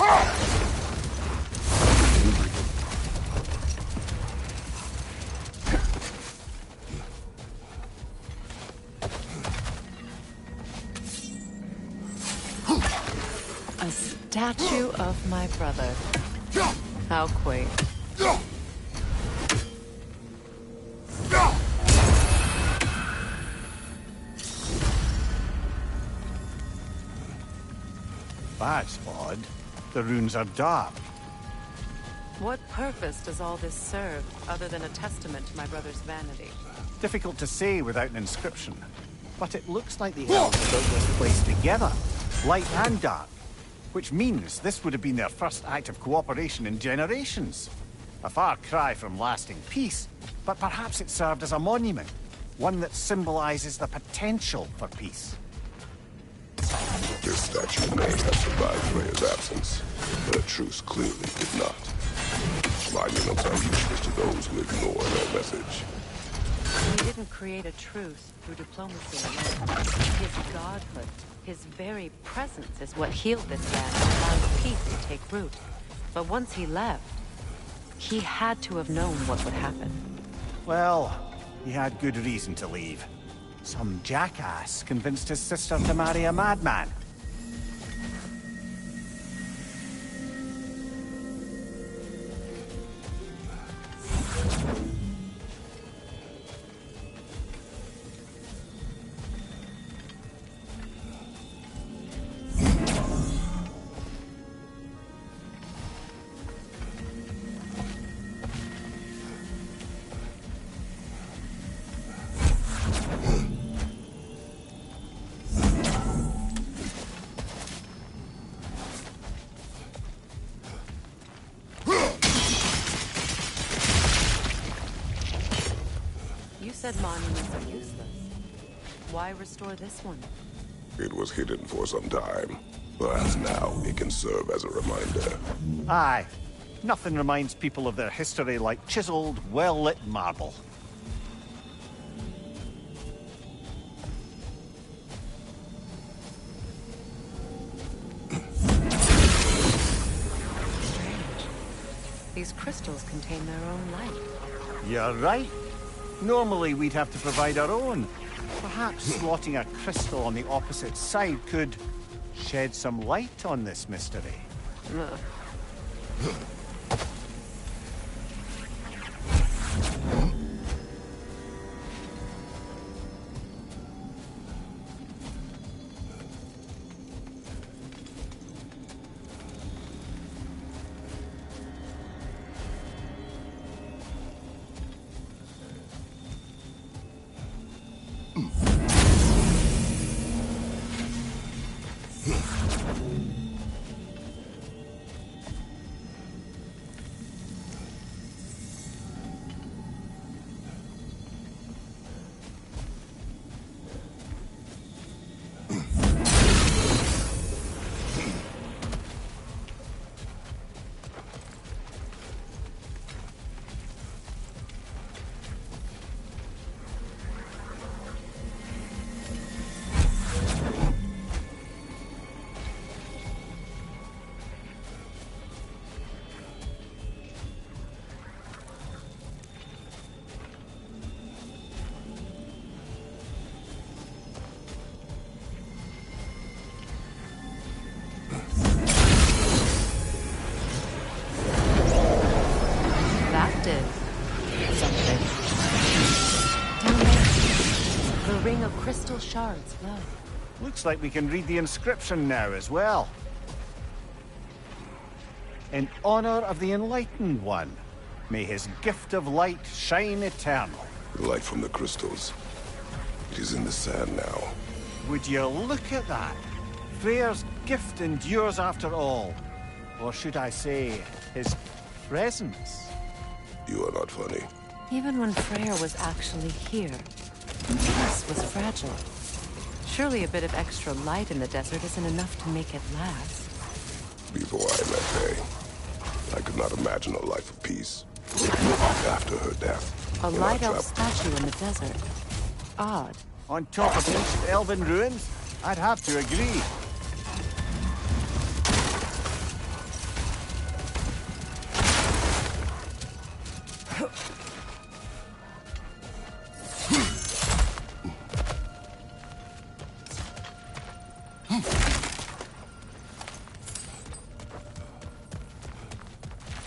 A statue of my brother. How quaint. That's odd. The runes are dark. What purpose does all this serve, other than a testament to my brother's vanity? Difficult to say without an inscription. But it looks like the elves built this place together, light and dark. Which means this would have been their first act of cooperation in generations. A far cry from lasting peace, but perhaps it served as a monument. One that symbolizes the potential for peace. This statue may have survived Freya's absence, but a truce clearly did not. Monuments are useless to those who ignore their message. He didn't create a truce through diplomacy alone. His godhood, his very presence is what healed this land and allowed peace to take root. But once he left, he had to have known what would happen. Well, he had good reason to leave. Some jackass convinced his sister to marry a madman. Monuments are useless. Why restore this one? It was hidden for some time. Perhaps now it can serve as a reminder. Aye. Nothing reminds people of their history like chiseled, well-lit marble. Strange. These crystals contain their own light. You're right. Normally, we'd have to provide our own. Perhaps slotting a crystal on the opposite side could shed some light on this mystery. Crystal shards glow. Looks like we can read the inscription now as well. In honor of the Enlightened One, may his gift of light shine eternal. The light from the crystals. It is in the sand now. Would you look at that? Freyr's gift endures after all. Or should I say, his presence? You are not funny. Even when Freyr was actually here, peace was fragile. Surely a bit of extra light in the desert isn't enough to make it last. Before I met Faye, I could not imagine a life of peace. After her death, A light elf statue in the desert. Odd. On top of ancient elven ruins? I'd have to agree.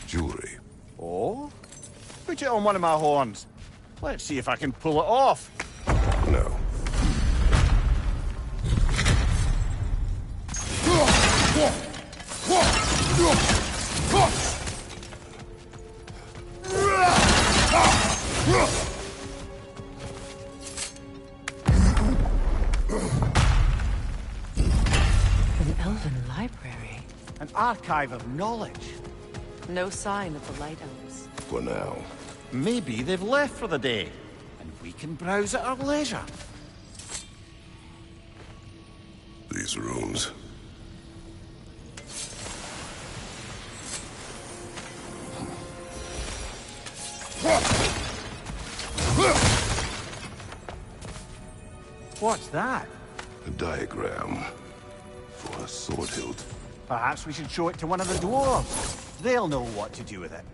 Jewelry. Oh? Put it on one of my horns. Let's see if I can pull it off. No. An elven library. An archive of knowledge. No sign of the Light Elves. For now. Maybe they've left for the day, and we can browse at our leisure. These rooms. What's that? A diagram for a sword hilt. Perhaps we should show it to one of the dwarves. They'll know what to do with it.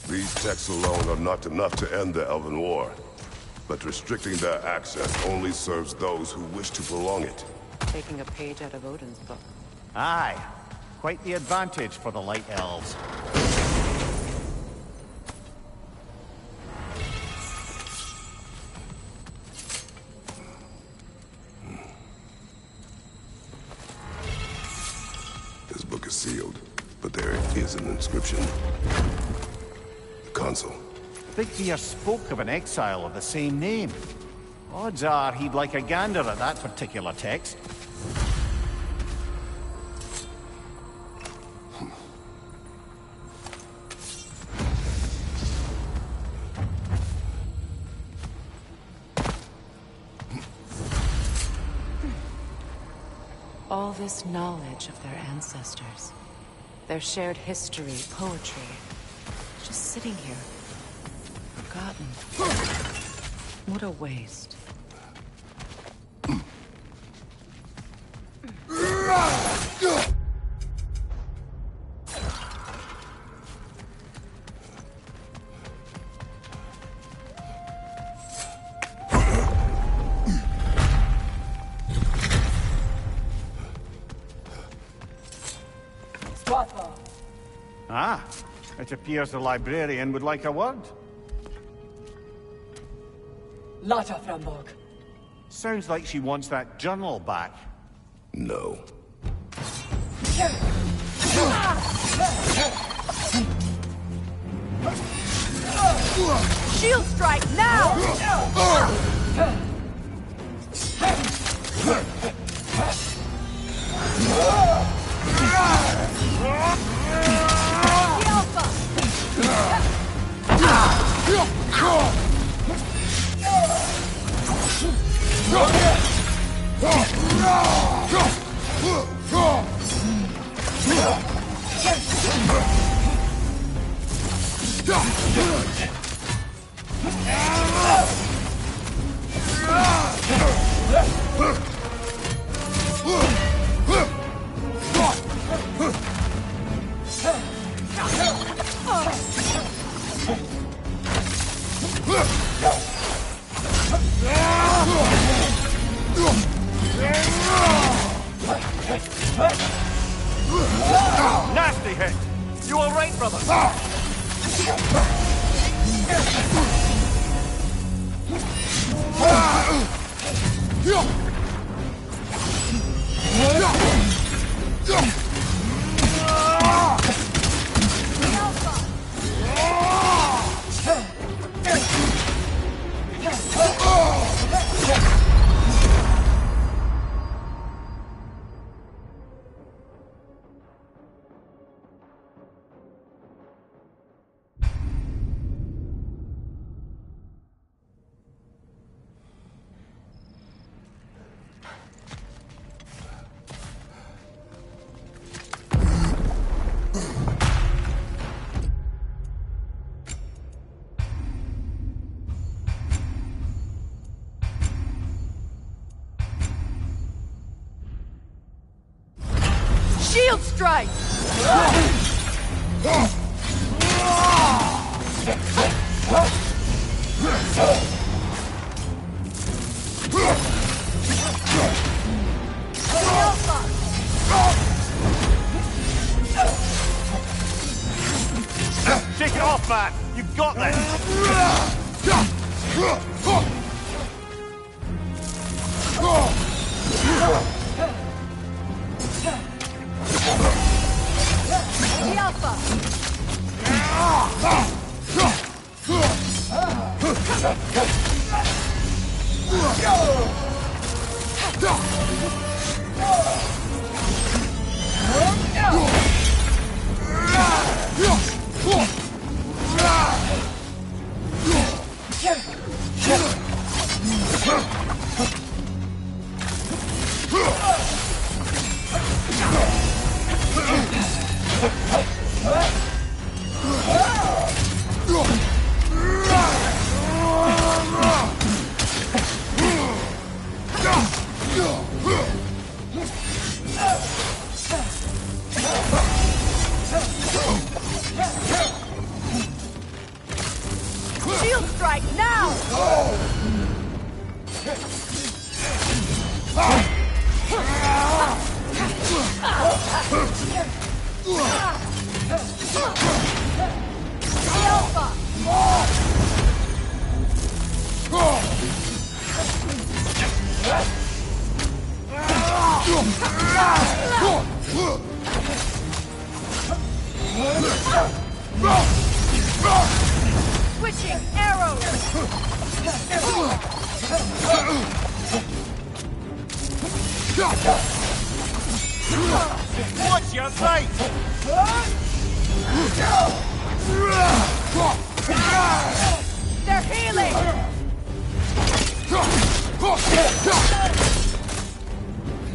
These texts alone are not enough to end the Elven War. But restricting their access only serves those who wish to prolong it. Taking a page out of Odin's book. Aye. Quite the advantage for the Light Elves. This book is sealed, but there is an inscription. The console. Big Fear spoke of an exile of the same name. Odds are he'd like a gander at that particular text. All this knowledge of their ancestors. Their shared history, poetry. Just sitting here. Forgotten. What a waste. Ah, it appears the librarian would like a word. Lata Frambog. Sounds like she wants that journal back. No. Shield strike now! Nasty hit! You all right, brother? Shield strike! Shield strike now! Switching arrows! Watch your right! They're healing!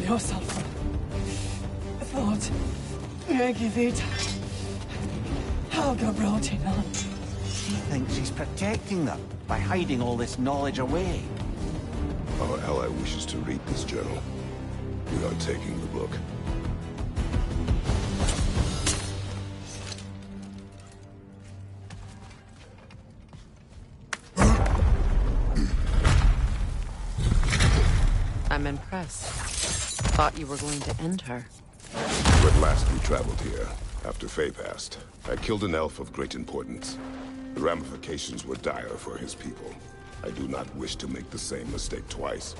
Yourself. Thought. Megivita. Helga brought it on. He thinks he's protecting them by hiding all this knowledge away. Our ally wishes to read this journal. We are taking the book. I'm impressed. Thought you were going to end her. At last we traveled here, after Faye passed. I killed an elf of great importance. The ramifications were dire for his people. I do not wish to make the same mistake twice.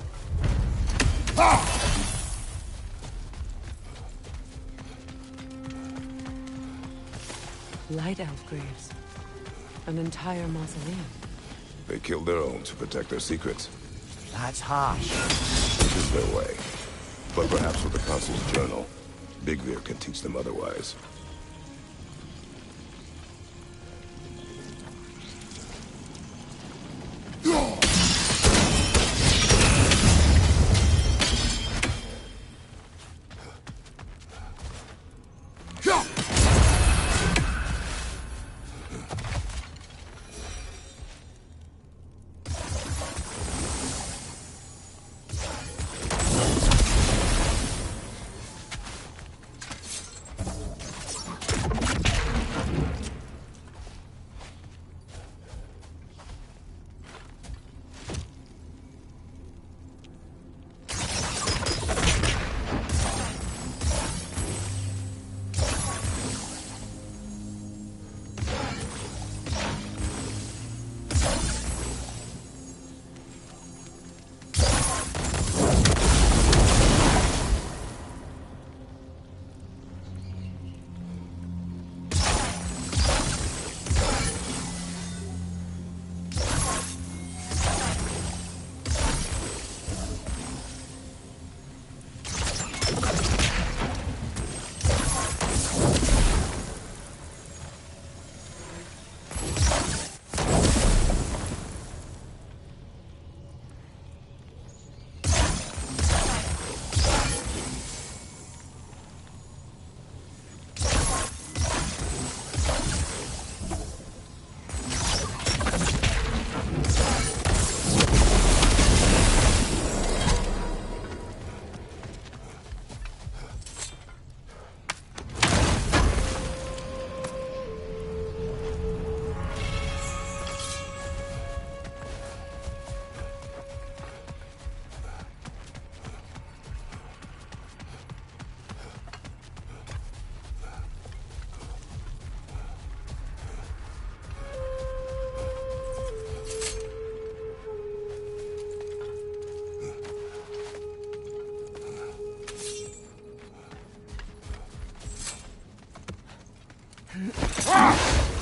Light elf graves. An entire mausoleum. They killed their own to protect their secrets. That's harsh. It is their way. But perhaps with the Consul's journal, Bigvir can teach them otherwise.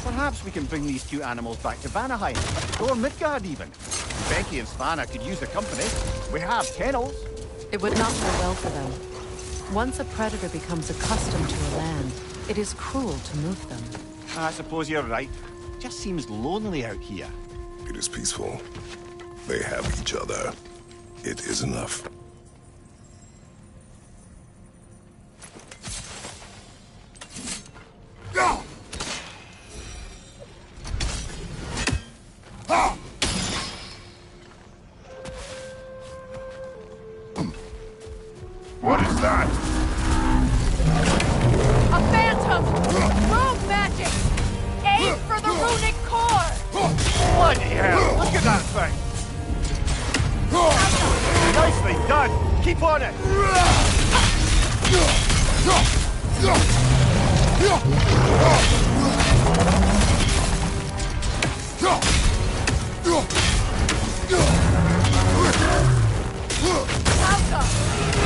Perhaps we can bring these two animals back to Vanaheim, or Midgard even. Becky and Svanna could use the company. We have kennels. It would not go well for them. Once a predator becomes accustomed to a land, it is cruel to move them. I suppose you're right. Just seems lonely out here. It is peaceful. They have each other. It is enough. What is that? A phantom! Rogue magic! Aim for the runic core! Bloody hell! Look at that thing! Nicely done! Keep on it!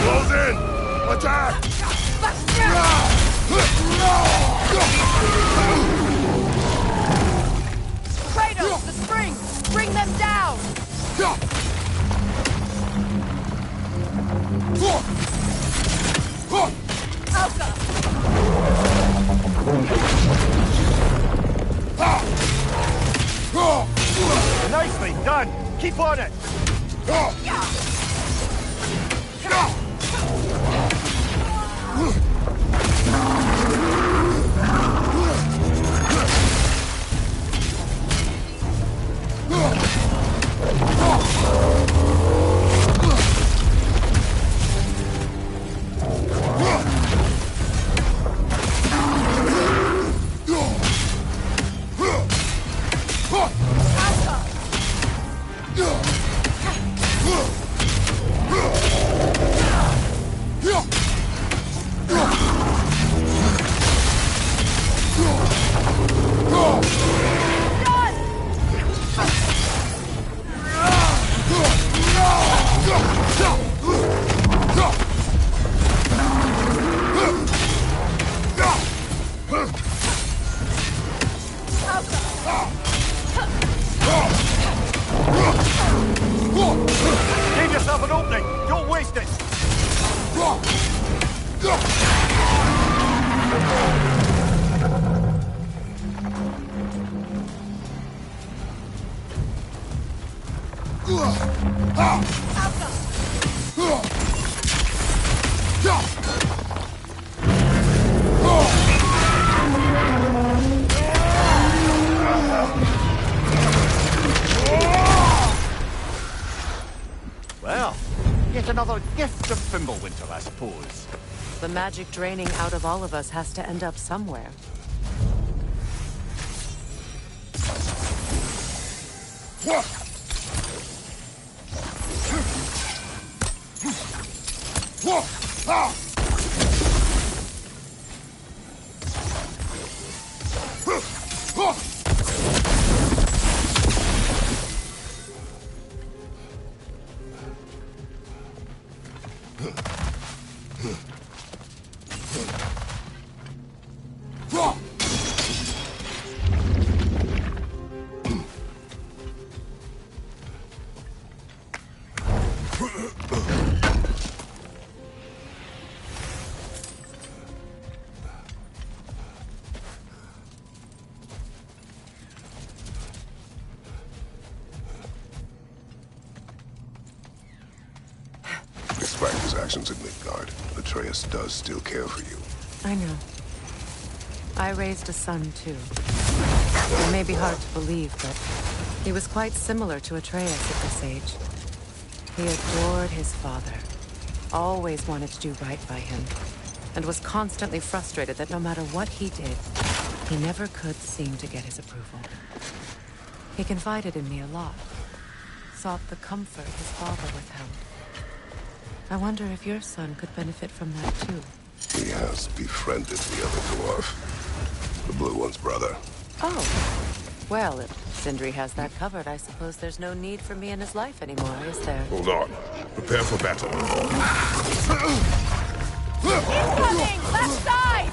Close in! Attack! Kratos, the springs! Bring them down! Alka! Nicely done! Keep on it! Give yourself an opening! Don't waste it! Well, yet another gift of Fimbulwinter, I suppose. The magic draining out of all of us has to end up somewhere. Despite his actions in Midgard, Atreus does still care for you. I know. I raised a son, too. It may be hard to believe, but he was quite similar to Atreus at this age. He adored his father, always wanted to do right by him, and was constantly frustrated that no matter what he did, he never could seem to get his approval. He confided in me a lot, sought the comfort his father withheld. I wonder if your son could benefit from that, too. He has befriended the other dwarf. The blue one's brother. Oh. Well, if Sindri has that covered, I suppose there's no need for me in his life anymore, is there? Hold on. Prepare for battle. Incoming! Left side!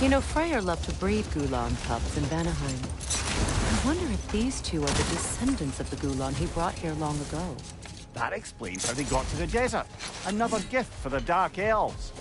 You know, Freyr loved to breed Gulan pups in Vanaheim. I wonder if these two are the descendants of the Gulan he brought here long ago. That explains how they got to the desert. Another gift for the Dark Elves.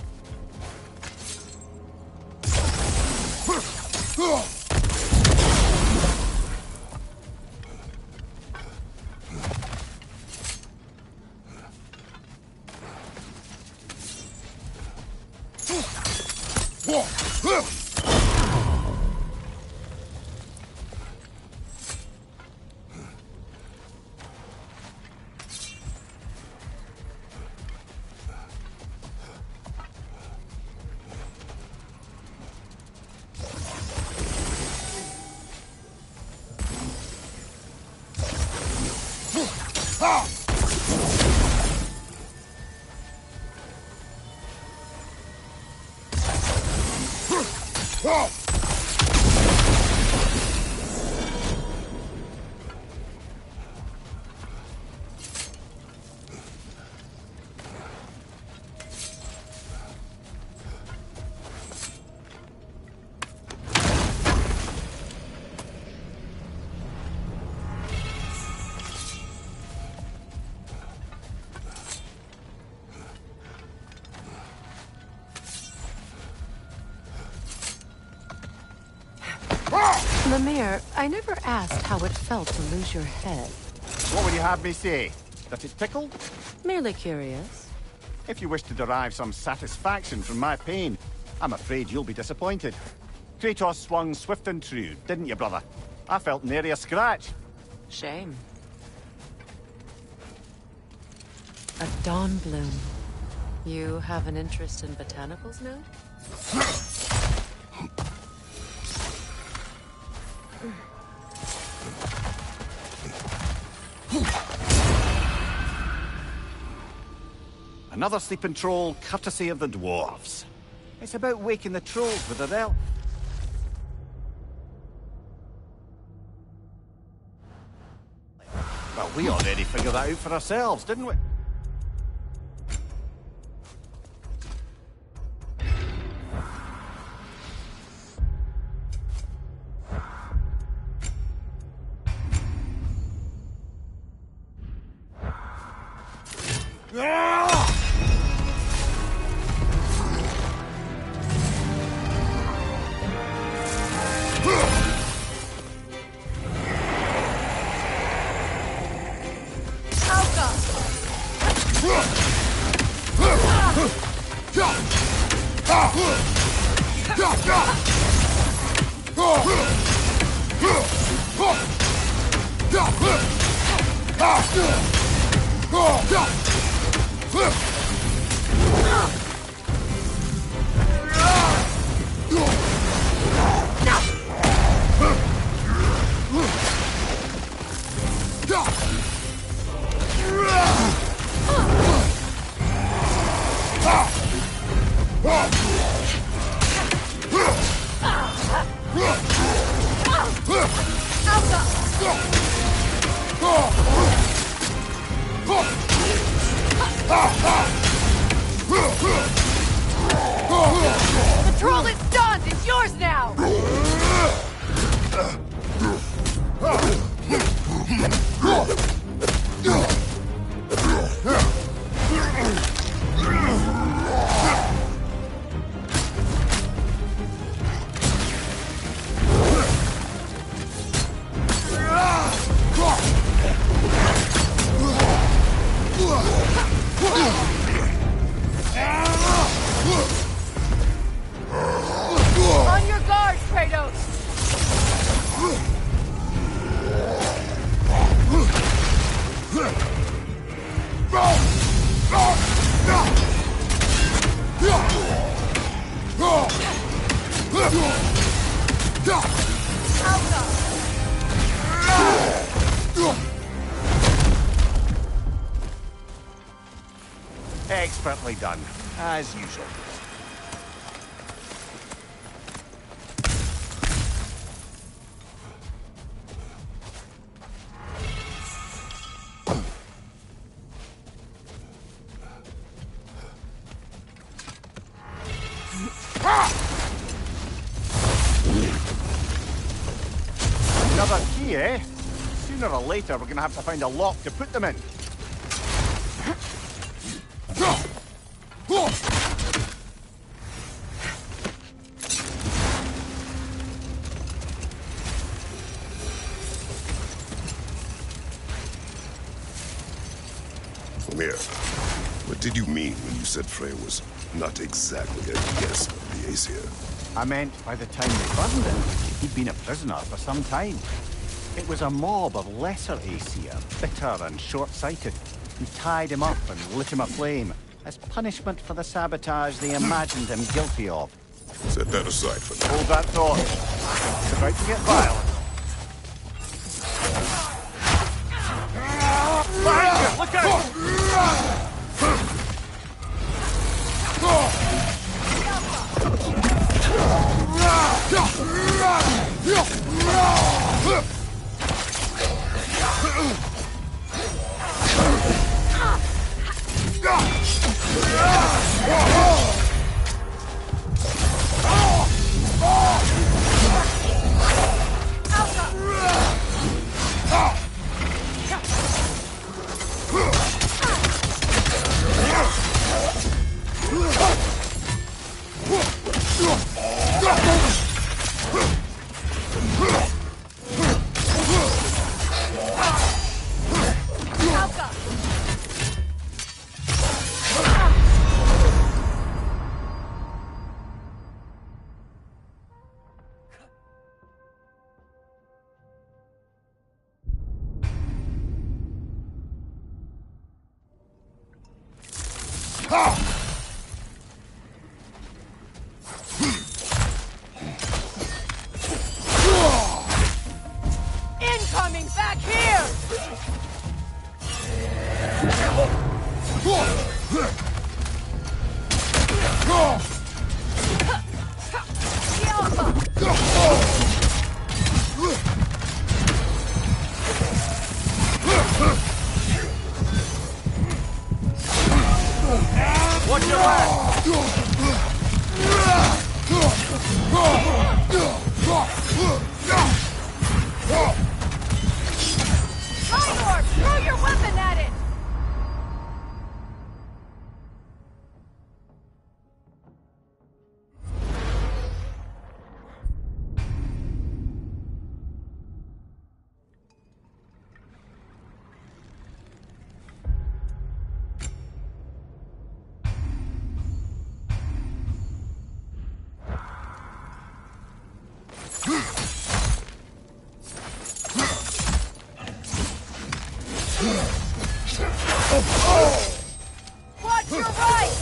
Lemire, I never asked how it felt to lose your head. What would you have me say? That it tickled? Merely curious. If you wish to derive some satisfaction from my pain, I'm afraid you'll be disappointed. Kratos swung swift and true, didn't you, brother? I felt nary a scratch. Shame. A dawn bloom. You have an interest in botanicals now? Another sleeping troll, courtesy of the dwarves. It's about waking the trolls with their elf. Well, we already figured that out for ourselves, didn't we? The troll is stunned! It's yours now! On your guard, Kratos! Expertly done, as usual. Another key, eh? Sooner or later, we're gonna have to find a lock to put them in. Lemire, what did you mean when you said Freya was not exactly a guest of the Aesir? I meant by the time they burned him, he'd been a prisoner for some time. It was a mob of lesser Aesir, bitter and short-sighted, who tied him up and lit him aflame, as punishment for the sabotage they imagined him guilty of. Set that aside for now. Hold that thought. It's about to get violent. Behind you! Look out! Incoming back here! Watch your back! Minor, throw your weapon at it! Watch your right!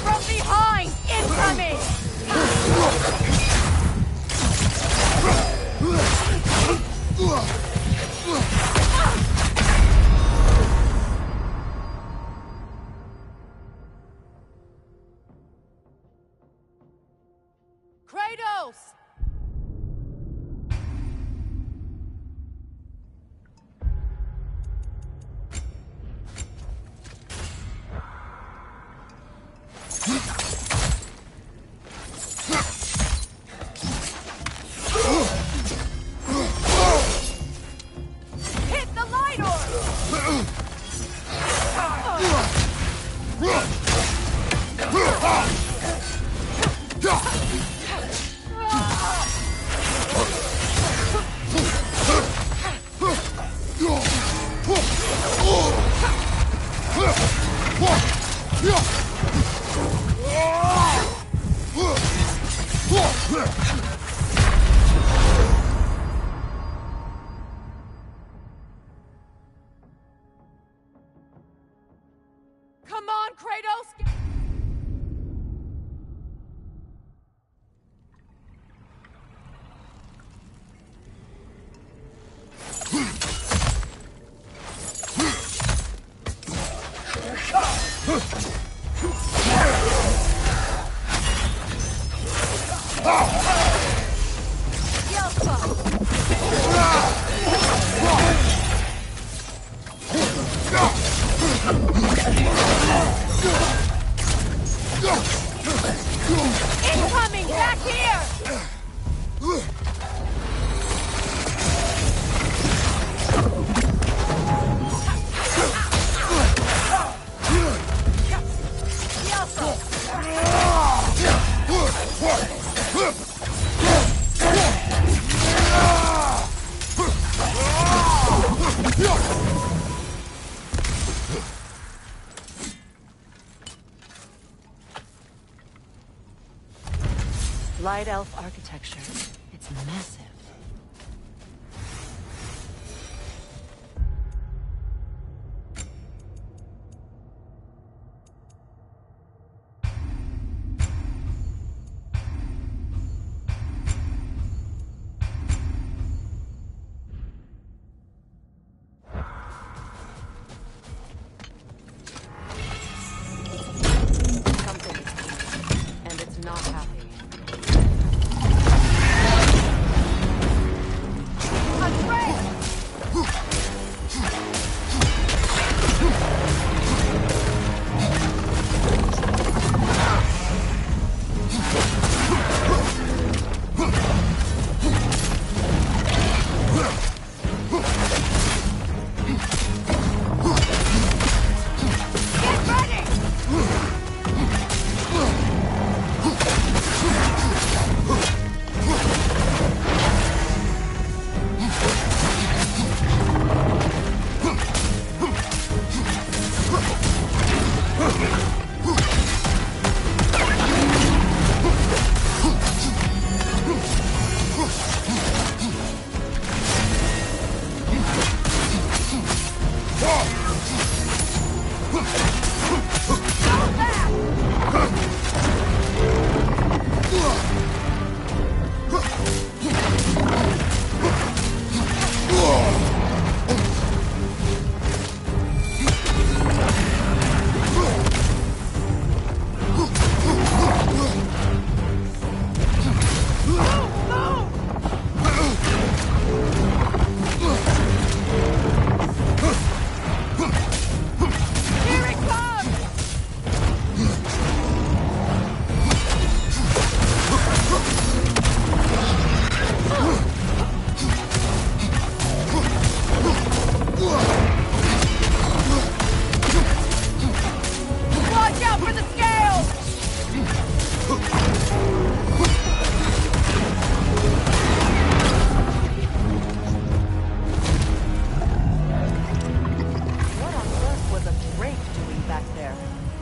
From behind! Incoming! Kratos! Hit the light orb! Come on, Kratos! Incoming! Back here! Light elf architecture. It's massive. Something is coming, and it's not happy.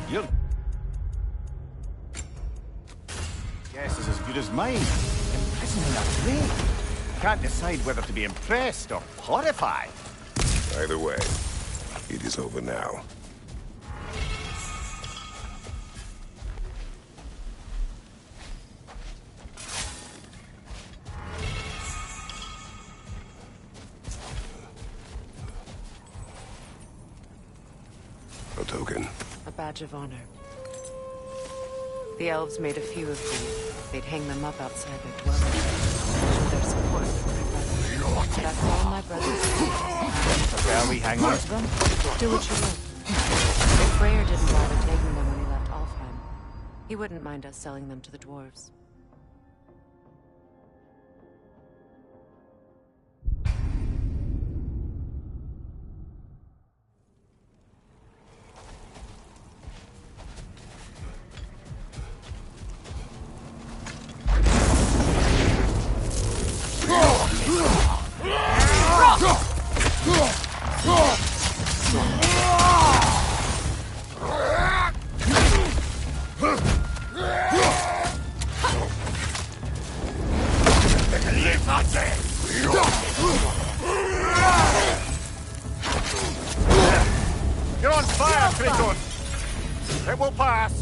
Your guess is as good as mine. Imprisoned in a tree. Can't decide whether to be impressed or horrified. Either way, it is over now. A token. A badge of honor. The elves made a few of these. They'd hang them up outside their dwelling. Show their support for my brother. That's all my brothers do. Shall we hang on to them? Do what you will. If Freyr didn't bother taking them when he left Alfheim, he wouldn't mind us selling them to the dwarves. You're on fire, Kratos! It will pass!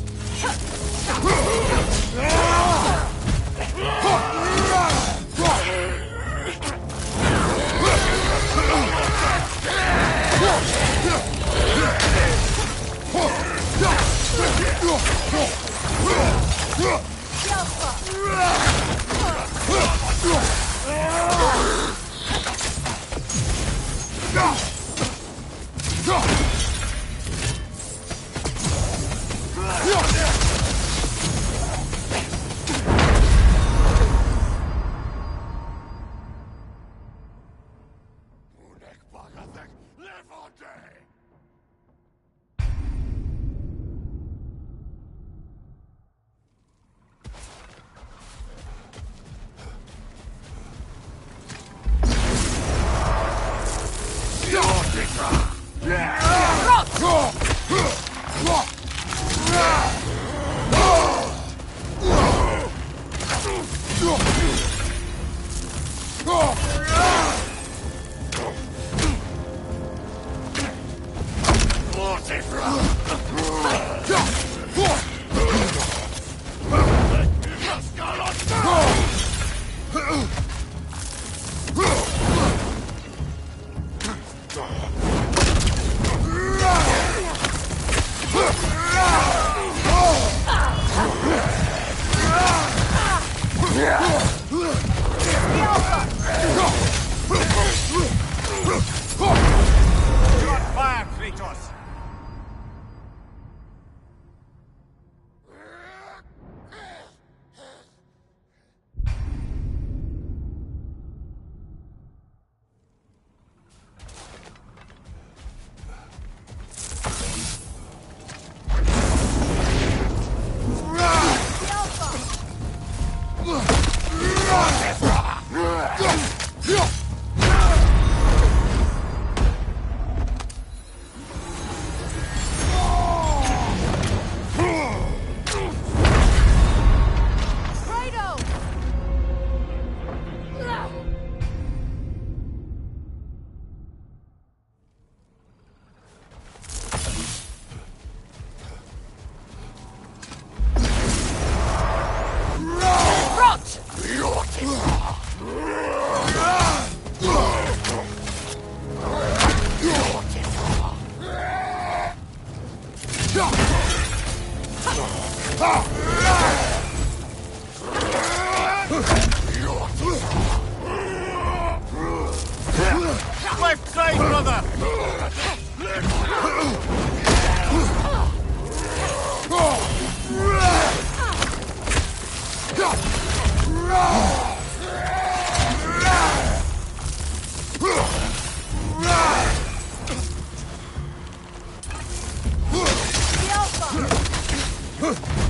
Left side, brother! The Alpha!